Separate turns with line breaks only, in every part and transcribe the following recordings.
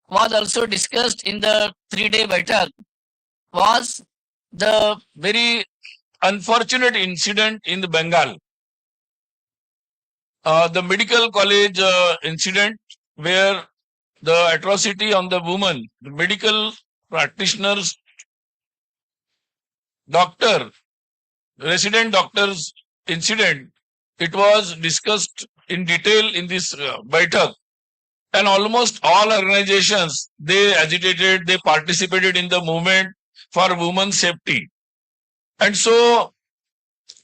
was also discussed in the 3-day Baitak was the very unfortunate incident in the Bengal. The medical college incident where the atrocity on the woman, the medical practitioners, doctor, resident doctors incident, it was discussed in detail in this Baitak. And almost all organizations, they agitated, they participated in the movement for women's safety. And so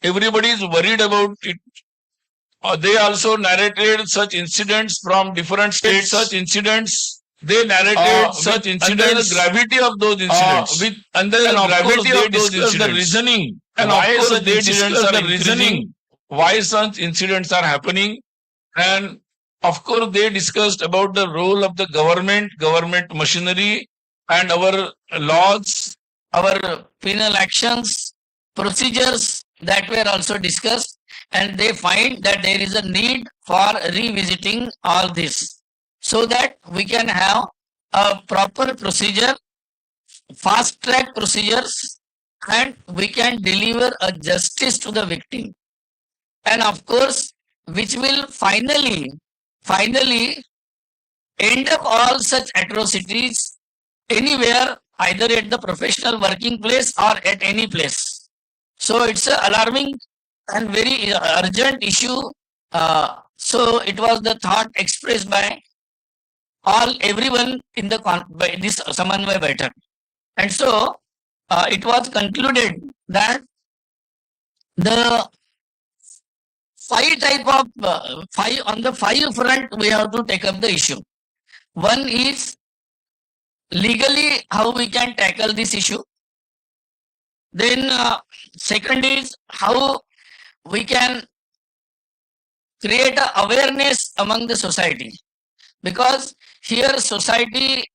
everybody is worried about it. They also narrated such incidents from different states. Such incidents, they narrated such incidents, the gravity of those incidents, under the gravity of those incidents, the reasoning, and why such incidents are reasoning, why such incidents are happening, and of course they discussed about the role of the government machinery, and our laws, our penal actions, procedures that were also discussed. And they find that there is a need for revisiting all this so that we can have a proper procedure, fast track procedures, and we can deliver a justice to the victim. And of course, which will finally end up all such atrocities anywhere, either at the professional working place or at any place. So it's an alarming and very urgent issue. So it was the thought expressed by everyone in the by this Samanvay Baitak. And so it was concluded that the on the five front we have to take up the issue. One is legally how we can tackle this issue. Then second is how we can create a awareness among the society, because here society's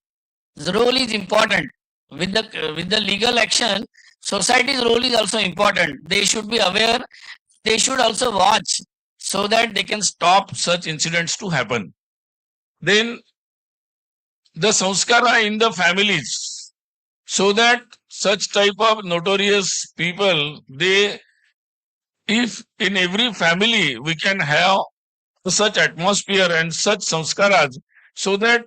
role is important. With the legal action, society's role is also important. They should be aware. They should also watch so that they can stop such incidents to happen. Then the sanskara in the families, so that such type of notorious people, if in every family we can have such atmosphere and such sanskaras, so that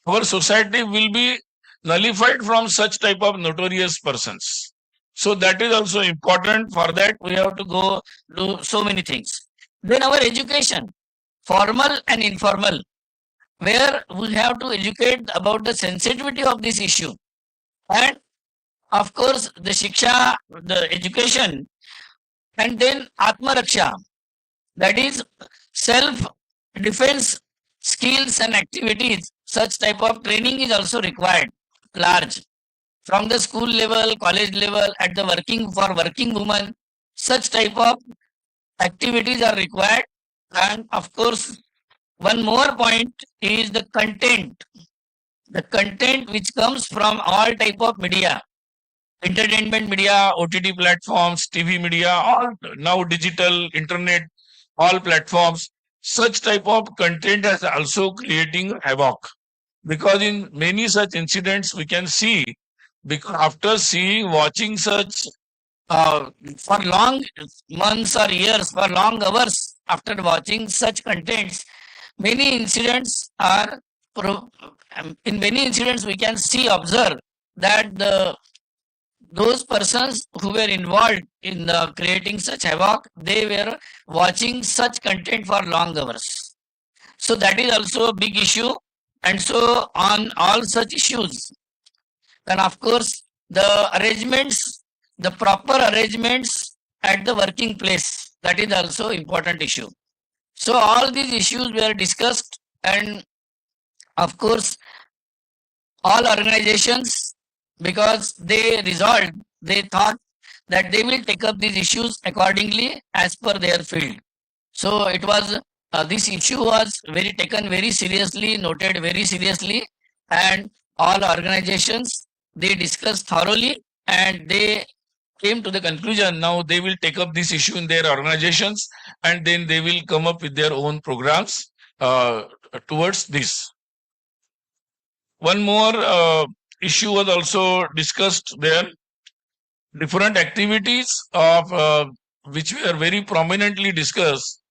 our society will be nullified from such type of notorious persons. So that is also important. For that we have to go do so many things. Then our education, formal and informal, where we have to educate about the sensitivity of this issue. And of course the shiksha, the education. And then Atma Raksha, that is self-defense skills and activities. Such type of training is also required, large. From the school level, college level, at the working women, such type of activities are required. And of course, one more point is the content. The content which comes from all type of media. Entertainment media, OTT platforms, TV media, all now digital, internet, all platforms. Such type of content is also creating havoc. Because in many such incidents we can see, because after watching such for long months or years, for long hours, after watching such contents, many incidents are, in many incidents we can observe that those persons who were involved in creating such havoc, they were watching such content for long hours. So that is also a big issue. And so on all such issues, then of course the arrangements, the proper arrangements at the working place, that is also important issue. So all these issues were discussed, and of course all organizations, because they thought that they will take up these issues accordingly as per their field. So it was, this issue was taken very seriously, noted very seriously, and all organizations, they discussed thoroughly, and they came to the conclusion now they will take up this issue in their organizations, and then they will come up with their own programs towards this.
One more issue was also discussed there. Different activities of which were very prominently discussed.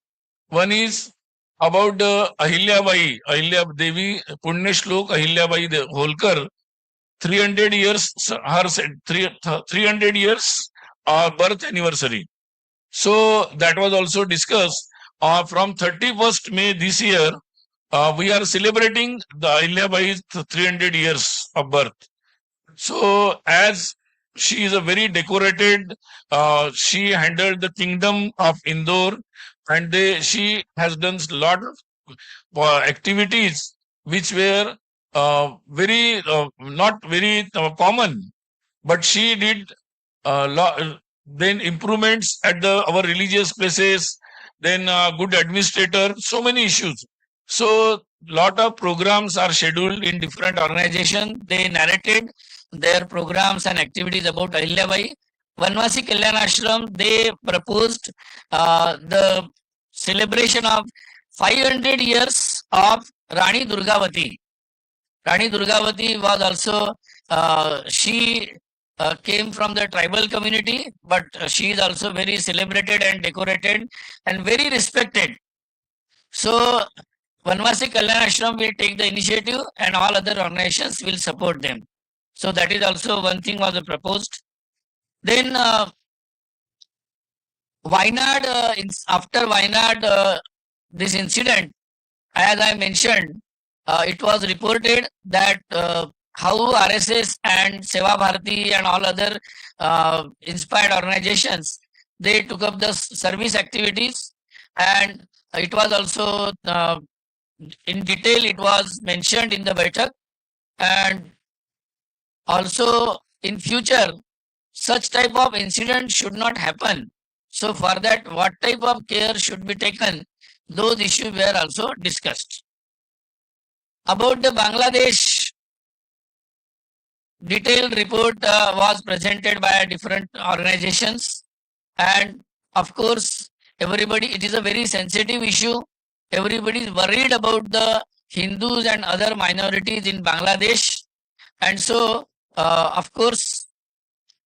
One is about Ahilya Bai, Ahilya Devi Punya Shlok Ahilya Bai Holkar, 300 years, her 300 years birth anniversary. So that was also discussed. From 31st May this year, we are celebrating the Ahilya Bai's 300 years of birth. So as she is a very decorated, she handled the kingdom of Indore, and she has done a lot of activities which were very not very common, but she did then improvements at our religious places, then good administrator, so many issues. So lot of programs are scheduled in different organizations. They narrated their programs and activities about Ahilyabai. Vanvasi Kalyan Ashram, they proposed the celebration of 500 years of Rani Durgavati. Rani Durgavati was also, she came from the tribal community, but she is also very celebrated and decorated and very respected. So, Vanvasi Kalyan Ashram will take the initiative and all other organizations will support them. So, that is also one thing was proposed. Then, Wayanad, after Wayanad, this incident, as I mentioned, it was reported that how RSS and Seva Bharati and all other inspired organizations, they took up the service activities, and it was also in detail it was mentioned in the Baithak, and also in future such type of incident should not happen. So for that, what type of care should be taken, those issues were also discussed. About the Bangladesh, detailed report was presented by different organizations, and of course everybody, it is a very sensitive issue. Everybody is worried about the Hindus and other minorities in Bangladesh, and so of course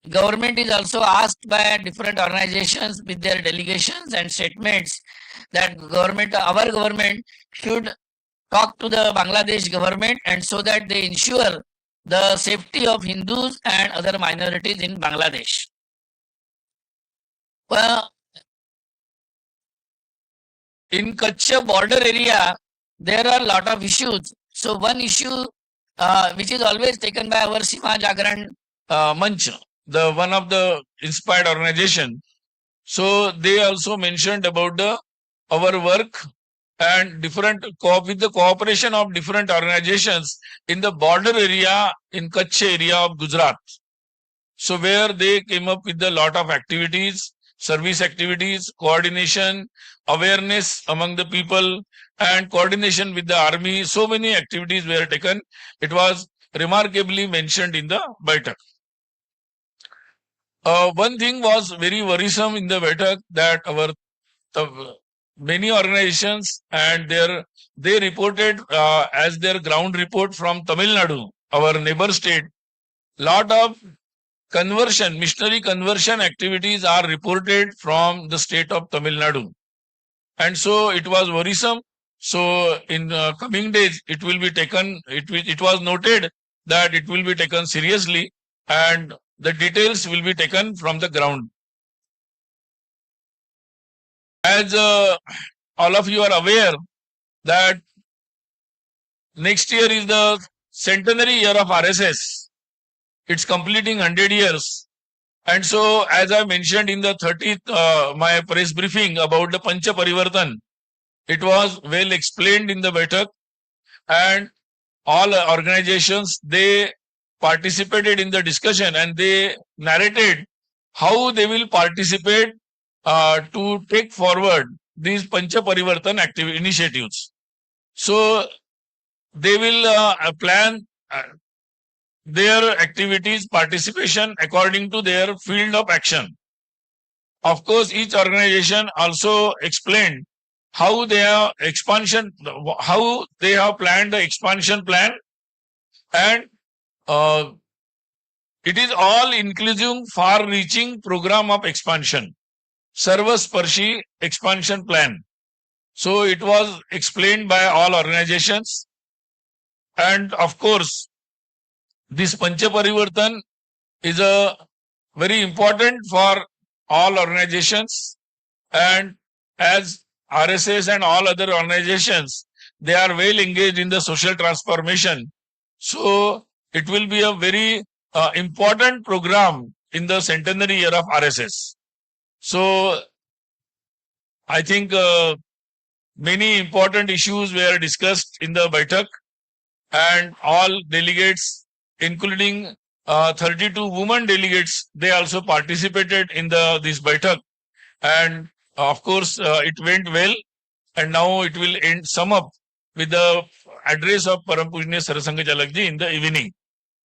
government is also asked by different organizations with their delegations and statements that government, our government should talk to the Bangladesh government, and so that they ensure the safety of Hindus and other minorities in Bangladesh. Well, in Kutch border area, there are a lot of issues. So one issue which is always taken by our Sima Jagran Manch, the one of the inspired organization. So they also mentioned about our work and different with the cooperation of different organizations in the border area in Kutch area of Gujarat. So where they came up with a lot of activities, service activities, coordination, awareness among the people, and coordination with the army. So many activities were taken. It was remarkably mentioned in the Baithak. One thing was very worrisome in the Baithak, that our many organizations and they reported as their ground report from Tamil Nadu, our neighbor state, lot of conversion, missionary conversion activities are reported from the state of Tamil Nadu, and so it was worrisome. So in coming days, it will be taken. It was noted that it will be taken seriously, and the details will be taken from the ground. As all of you are aware that next year is the centenary year of RSS. It's completing 100 years. And so, as I mentioned in the 30th, my press briefing about the Pancha Parivartan, it was well explained in the Baithak, and all organizations, they participated in the discussion, and they narrated how they will participate to take forward these Pancha Parivartan initiatives. So they will plan their activities, participation according to their field of action. Of course, each organization also explained how they have expansion, how they have planned the expansion plan, and it is all inclusive, far reaching program of expansion, Sarvasparshi expansion plan. So it was explained by all organizations, and of course this Pancha Parivartan is a very important for all organizations, and as RSS and all other organizations, they are well engaged in the social transformation. So it will be a very important program in the centenary year of RSS. So I think many important issues were discussed in the Baitak, and all delegates, including 32 women delegates, they also participated in this Baitak. And of course, it went well. And now it will sum up with the address of Param Pujniya Sarasanga Jalakji in the evening.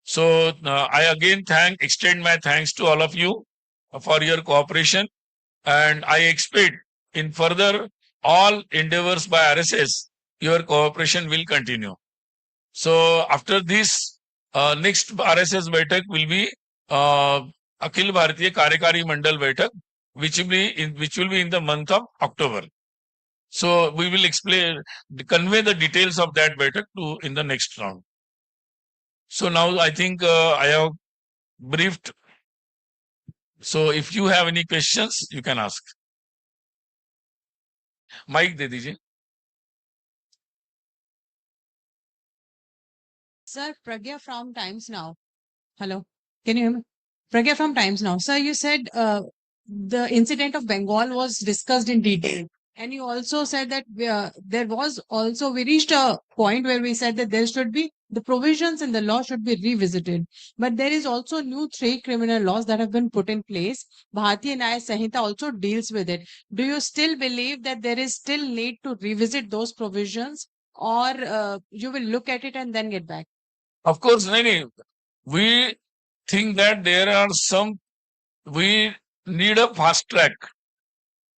So I again extend my thanks to all of you for your cooperation, and I expect in further all endeavors by RSS, your cooperation will continue. So after this, next RSS Baitak will be Akhil Bharatiya Karyakari Mandal Baitak, which will be in the month of October. So we will convey the details of that Baitak in the next round. So now I think I have briefed. So if you have any questions, you can ask. Mic de dijiye.
Sir, Pragya from Times Now. Hello, can you hear me? Pragya from Times Now. Sir, you said the incident of Bengal was discussed in detail. And you also said that there was also, we reached a point where we said that there should be, the provisions in the law should be revisited. But there is also new 3 criminal laws that have been put in place. Bharatiya Nyaya Sanhita also deals with it. Do you still believe that there is still need to revisit those provisions, or you will look at it and then get back?
Of course, Nani, we think that we need a fast track.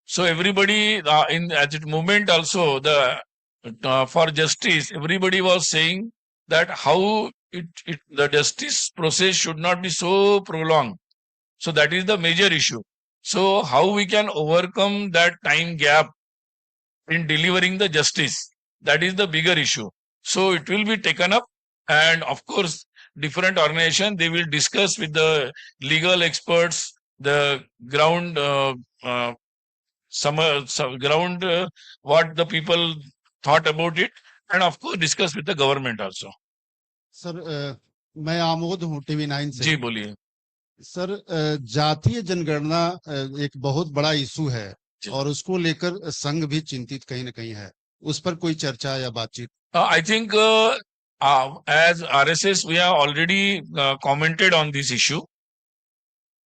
So everybody at the moment also for justice, everybody was saying that how the justice process should not be so prolonged. So that is the major issue. So how we can overcome that time gap in delivering the justice, that is the bigger issue. So it will be taken up, and of course different organizations, they will discuss with the legal experts, the ground ground what the people thought about it, and of course discuss with the government also.
Sir मैं आमोद हूँ TV9 से।
जी बोलिए
sir, जातीय जनगणना एक बहुत बड़ा issue है और उसको लेकर संघ भी चिंतित कहीं न कहीं है, उस पर कोई चर्चा या बातचीत?
I think as RSS we have already commented on this issue.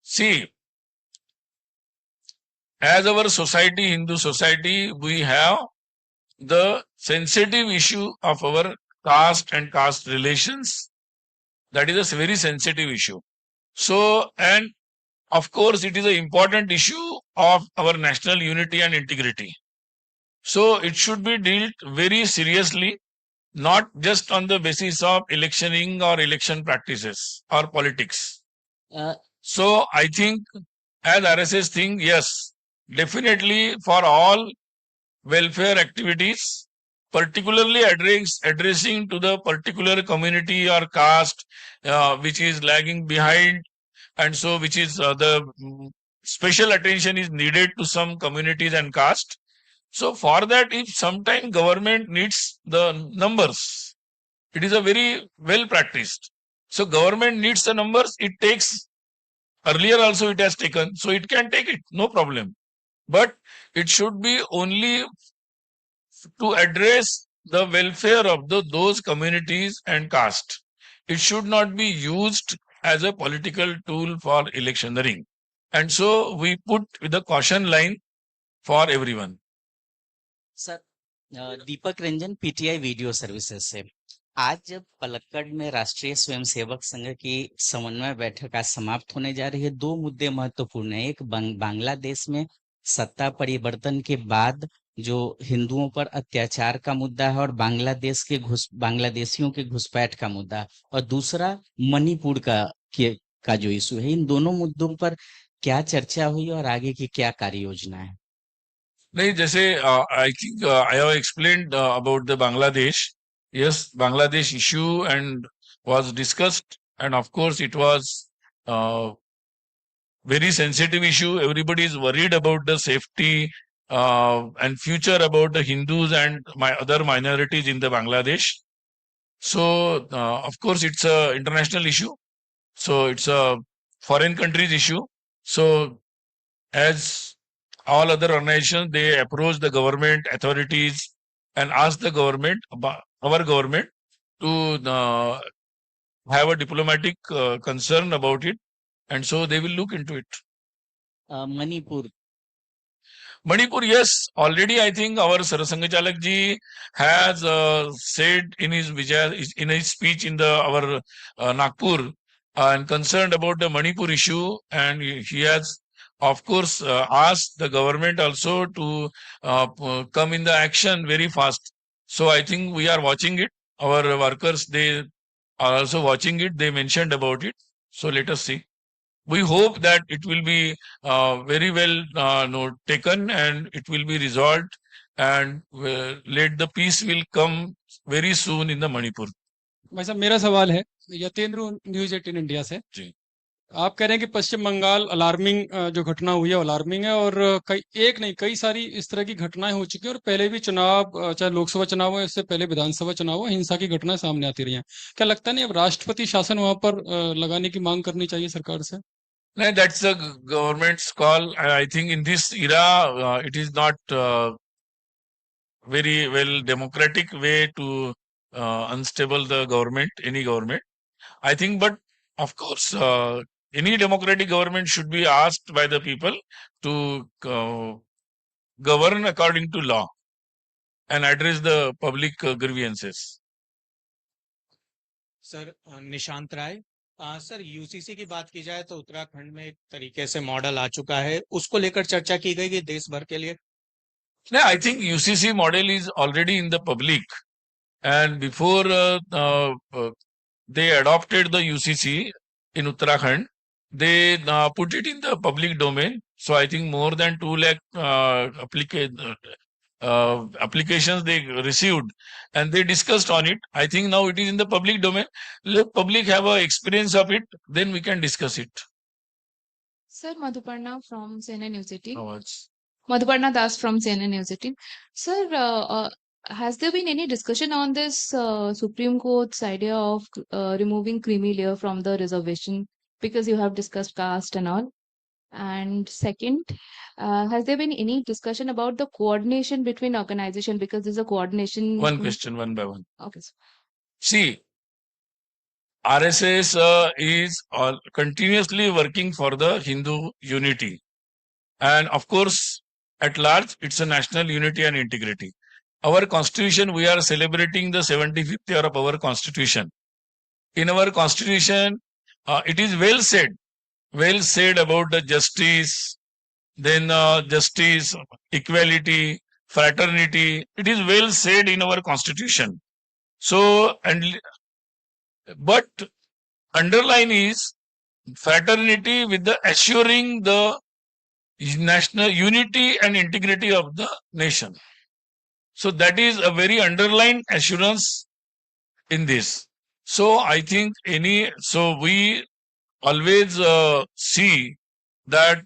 See, as our society, Hindu society, we have the sensitive issue of our caste and caste relations. That is a very sensitive issue. So, and of course, it is an important issue of our national unity and integrity. So, it should be dealt very seriously, not just on the basis of electioning or election practices or politics. So, I think as RSS think, yes, definitely for all welfare activities, particularly addressing to the particular community or caste which is lagging behind, and so which is the special attention is needed to some communities and caste. So for that, if sometime government needs the numbers, it is a very well practiced. So government needs the numbers, it takes, earlier also it has taken, so it can take it, no problem. But it should be only to address the welfare of those communities and caste. It should not be used as a political tool for electioneering. And so we put the caution line for everyone.
Sir, Deepak Ranjan PTI video services से। आज जब पलक्कड़ में राष्ट्रीय स्वयंसेवक संघ की समन्वय बैठक आज समाप्त होने जा रही है, 2 मुद्दे महत्वपूर्ण हैं। एक, बांग्लादेश में सत्ता परिवर्तन के बाद जो हिंदुओं पर अत्याचार का मुद्दा है और बांग्लादेशियों के घुसपैठ का मुद्दा है, और दूसरा मणिपुर का जो इशू है, इन दोनों मुद्दों पर क्या चर्चा हुई और आगे की क्या कार्य योजना है?
नहीं, जैसे I think I have explained about the Bangladesh. Yes, Bangladesh issue and was discussed, and of course it was very sensitive issue. Everybody is worried about the safety and future about the Hindus and my other minorities in the Bangladesh. So of course it's a international issue. So it's a foreign countries issue. So as all other organizations, they approach the government authorities and ask the government, our government, to have a diplomatic concern about it, and so they will look into it.
Manipur
Manipur, yes, already I think our Sarasangachalak ji has said in his speech in our Nagpur and concerned about the Manipur issue, and he has of course asked the government also to come in the action very fast. So I think we are watching it. Our workers, they are also watching it. They mentioned about it. So let us see. We hope that it will be very well taken and it will be resolved, and let the peace will come very soon in the Manipur.
भाई साहब मेरा सवाल है Yatendra news 18 India से
जी.
आप कह रहे हैं कि पश्चिम बंगाल अलार्मिंग जो घटना हुई है अलार्मिंग है, और कई सारी इस तरह की घटनाएं हो चुकी हैं, और पहले भी चुनाव, चाहे लोकसभा चुनाव हो, इससे पहले विधानसभा चुनाव हो, हिंसा की घटनाएं सामने आती रही हैं. क्या लगता नहीं अब राष्ट्रपति शासन वहां पर लगाने की मांग करनी चाहिए सरकार से?
No, that's the government's call. I think in this era, it is not very well democratic way to unstable the government, any government. I think, but of course, any democratic government should be asked by the people to govern according to law and address the public grievances.
Sir Nishant Rai. Sir UCC की बात की जाए तो उत्तराखंड में एक तरीके से model आ चुका है, उसको लेकर चर्चा की गई कि देश भर के लिए.
No, I think UCC model is already in the public, and before they adopted the UCC in Uttarakhand, they put it in the public domain. So I think more than 2 lakh applications they received, and they discussed on it. I think now it is in the public domain. Let public have a experience of it, then we can discuss it.
Sir, Madhuparna from CNN News 18.
How much?
Madhuparna Das from CNN News 18. Sir, has there been any discussion on this Supreme Court's idea of removing creamy layer from the reservation? Because you have discussed caste and all. And second, has there been any discussion about the coordination between organization? Because there's a coordination.
One question, one by one.
Okay, sir.
See, RSS is continuously working for the Hindu unity. And of course, at large, it's a national unity and integrity. Our constitution, we are celebrating the 75th year of our constitution. In our constitution, it is well said about the justice, then justice, equality, fraternity. It is well said in our constitution. So, but underline is fraternity with the assuring the national unity and integrity of the nation. So that is a very underlined assurance in this. So I think we always see that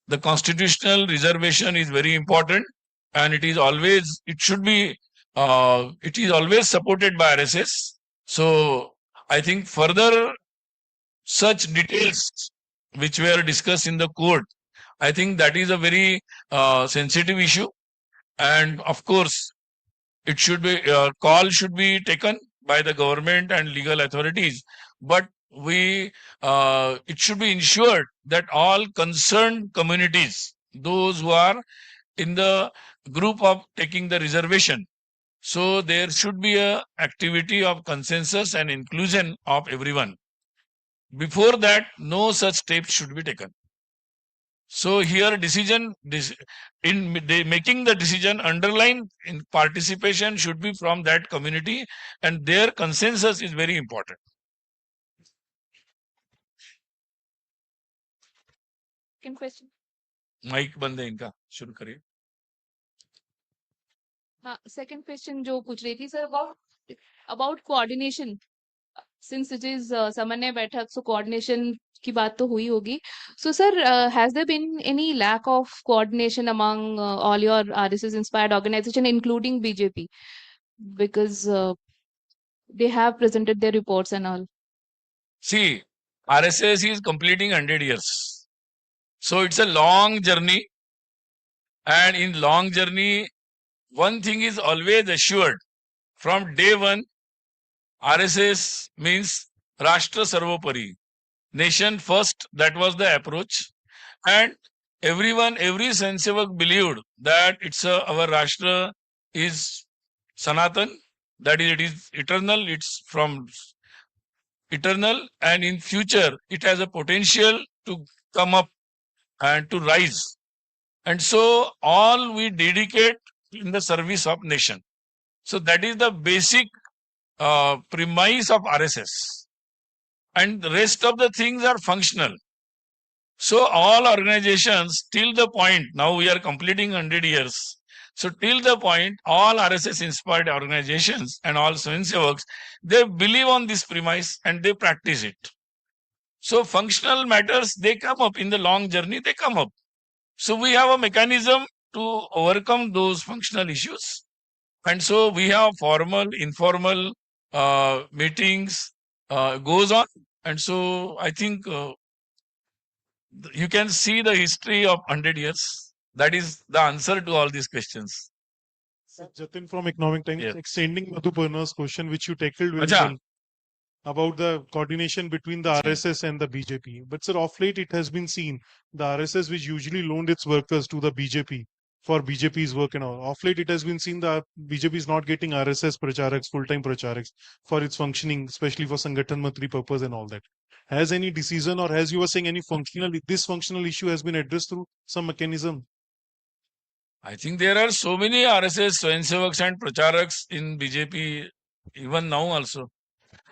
the constitutional reservation is very important, and it is always supported by RSS. So I think further such details which were discussed in the court, I think that is a very sensitive issue, and of course it should be call should be taken by the government and legal authorities, but it should be ensured that all concerned communities, those who are in the group of taking the reservation, so there should be a activity of consensus and inclusion of everyone. Before that, no such steps should be taken. So here making the decision, underline in participation should be from that community, and their consensus is very important.
Second question.
Mike बंद है इनका, शुरू करिए.
हाँ, second question जो पूछ रही थी sir about coordination. Since it is सामान्य बैठक, so coordination की बात तो हुई होगी. So sir, has there been any lack of coordination among all your RSS inspired organization, including BJP? Because they have presented their reports and all.
See, RSS is completing 100 years. So it's a long journey. And in long journey, one thing is always assured. From day one, RSS means Rashtra Sarvopari. Nation first, that was the approach. And every Sansevak believed that our Rashtra is Sanatan, that is, it is eternal, it's from eternal, and in future it has a potential to come up and to rise. And so all we dedicate in the service of nation. So that is the basic premise of RSS. And the rest of the things are functional. So all organizations till the point, now we are completing 100 years. So till the point, all RSS inspired organizations and all Swayamsevaks, they believe on this premise and they practice it. So functional matters, they come up in the long journey, they come up. So we have a mechanism to overcome those functional issues. And so we have formal, informal meetings goes on. And so I think you can see the history of 100 years. That is the answer to all these questions.
Jatin from Economic Times,
Yes.
extending Madhuparna's question, which you tackled very
Acha.
well, about the coordination between the RSS and the BJP. But sir, of late it has been seen the RSS, which usually loaned its workers to the BJP for BJP's work and all. Of late it has been seen the BJP is not getting RSS pracharaks, full-time pracharaks for its functioning, especially for Sangathan Mantri purpose and all that. Has any decision, or as you were saying, any this functional issue has been addressed through some mechanism?
I think there are so many RSS Swayamsevaks and Pracharaks in BJP even now also.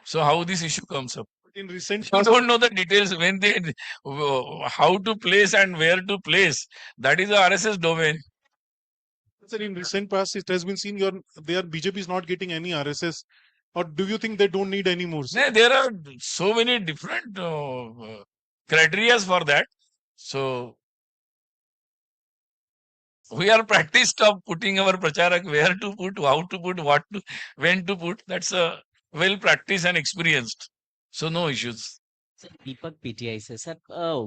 So how this issue comes up?
In recent
You
past,
don't know the details when they, how to place and where to place. That is the RSS domain.
sir, in recent past, it has been seen BJP is not getting any RSS, or do you think they don't need any more? Sir?
There are so many different criteria for that. So we are practiced of putting our pracharak where to put, how to put, what to, when to put. That's a well practiced and experienced. So no issues.
Deepak PTI से sir,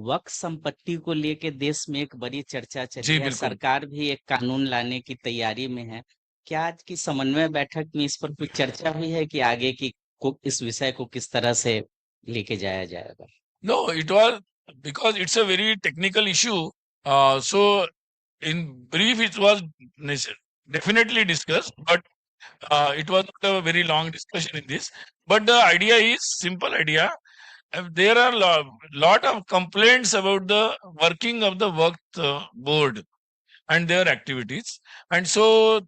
वक्फ संपत्ति को लेके देश में एक बड़ी चर्चा चली
जी,
है.
बिल्कुल.
सरकार भी एक कानून लाने की तैयारी में है. क्या आज की समन्वय बैठक में इस पर कुछ चर्चा हुई है कि आगे की इस विषय को किस तरह से लेके जाया जाएगा?
No, it was because it's a very technical issue. So in brief, it was definitely discussed, but it was not a very long discussion in this. But the idea is simple idea. There are lot of complaints about the working of the Waqf board and their activities, and so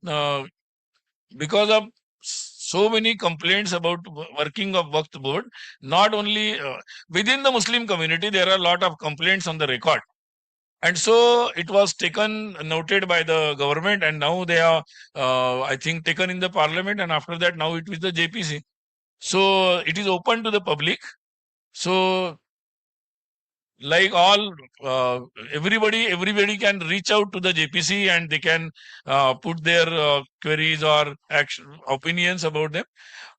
because of so many complaints about working of Waqf board, not only within the Muslim community, there are a lot of complaints on the record. And so it was noted by the government, and now they are, I think, taken in the parliament, and after that, now it is the JPC. So it is open to the public. So, like all, everybody can reach out to the JPC and they can put their queries or opinions about them.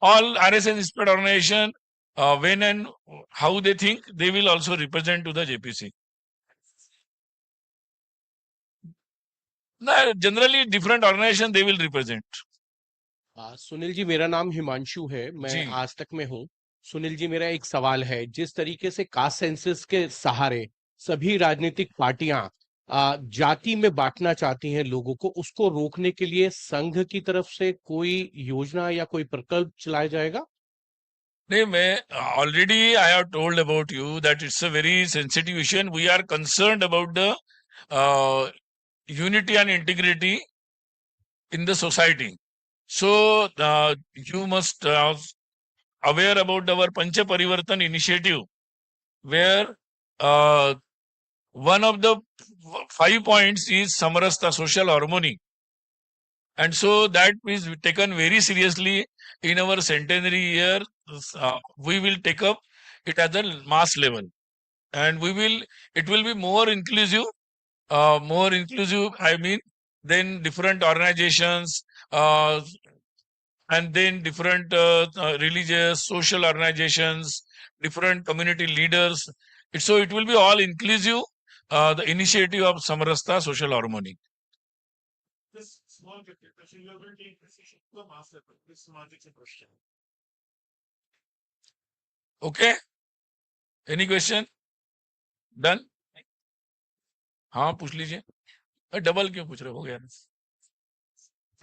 All RSS inspired organization, when and how they think, they will also represent to the JPC. Generally, different organization they will represent.
Sunil ji, मेरा नाम हिमांशु है, मैं
जी.
आज तक में हूँ. सुनील जी, मेरा एक सवाल है. जिस तरीके से कास्ट सेंसस के सहारे सभी राजनीतिक पार्टियां जाति में बांटना चाहती हैं लोगों को, उसको रोकने के लिए संघ की तरफ से कोई योजना या कोई प्रकल्प चलाया जाएगा?
नहीं, मैं already I have told about you that it's a very sensitive issue and we are concerned about the unity and integrity in the society. So you must aware about our Pancha Parivartan initiative, where one of the 5 points is Samarasta, social harmony. And so that is taken very seriously in our centenary year. We will take up it at the mass level, and it will be more inclusive. I mean, then different organizations, and then different religious, social organizations, different community leaders. So it will be all inclusive. The initiative of Samarasta, social harmony.
This small question, you are going to take this issue to the mass level. This is a question.
Okay. Any question? Done? हाँ, पूछ लीजिए. Double क्यों पूछ रहे हो गया?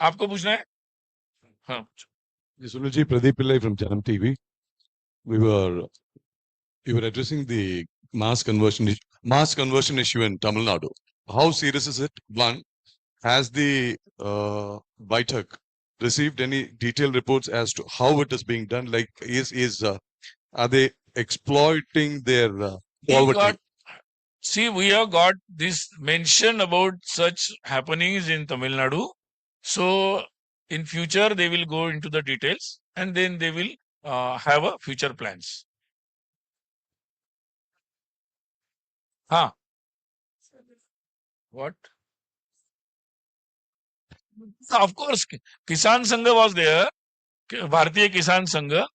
आपको पूछना है? हाँ.
Sunil ji, Pradeep Pillai from Janam TV. You were addressing the mass conversion issue in Tamil Nadu. How serious is it? One, has the Baithak received any detailed reports as to how it is being done? Like, are they exploiting their poverty?
See, we have got this mention about such happenings in Tamil Nadu. So in future, they will go into the details and then they will have a future plans. Huh? What? Of course, Kisan Sangha was there, Bharatiya Kisan Sangha.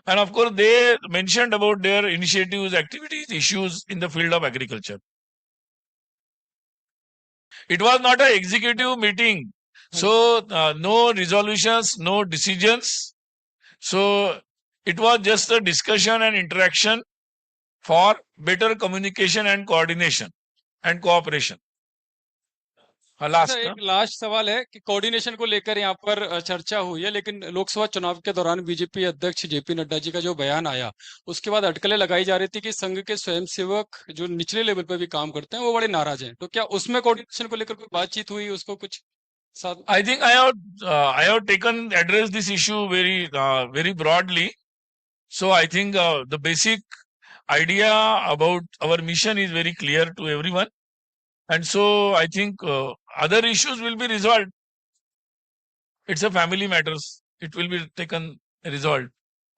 And of course, they mentioned about their initiatives, activities, issues in the field of agriculture. It was not an executive meeting. So, no resolutions, no decisions. So, it was just a discussion and interaction for better communication and coordination and cooperation.
Sir एक last सवाल है कि coordination को लेकर यहाँ पर चर्चा हुई है, लेकिन लोकसभा चुनाव के दौरान बीजेपी अध्यक्ष जेपी नड्डा जी का जो बयान आया, उसके बाद अटकलें लगाई जा रही थी कि संघ के स्वयंसेवक जो निचले लेवल पर भी काम करते हैं वो बड़े नाराज हैं. तो क्या उसमें कोऑर्डिनेशन को लेकर कोई बातचीत हुई, उसको कुछ साथ?
I think I have taken address this issue very broadly. So I think the basic idea about our mission is very clear to everyone. And so I think other issues will be resolved. It's a family matters. It will be taken resolved.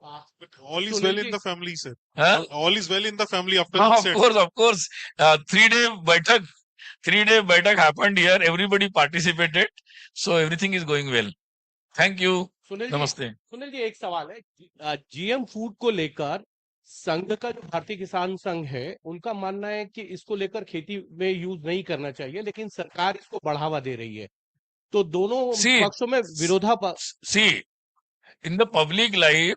But all is well in the family, sir.
Huh?
All is well in the family after that.
Of course. 3-day Baitak happened here. Everybody participated. So everything is going well. Thank you. Namaste.
Sunil ji एक सवाल है, GM food को लेकर संघ का जो भारतीय किसान संघ है उनका मानना है कि इसको लेकर खेती में यूज नहीं करना चाहिए, लेकिन सरकार इसको बढ़ावा दे रही है. तो दोनों पक्षों में विरोधाभास.
See, in the public life,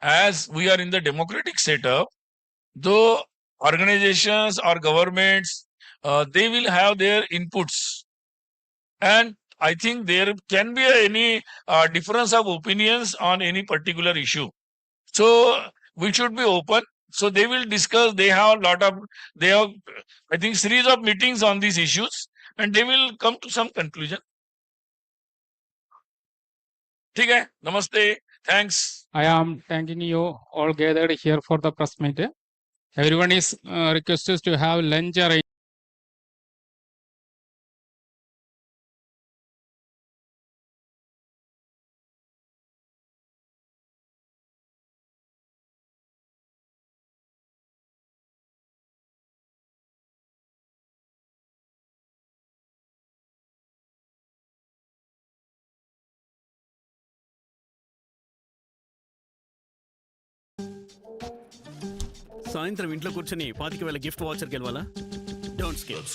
as we are in the democratic setup, though organizations or governments, they will have their inputs. And I think there can be any difference of opinions on any particular issue. So we should be open. So they will discuss. They have I think, series of meetings on these issues, and they will come to some conclusion. ठीक है, namaste. Thanks.
I am thanking you all gathered here for the press meet. Everyone is requested to have lunch or
సాయంత్రం ఇంట్లో కూర్చొని 25,000 gift voucher గెలవాలా? Don't scape.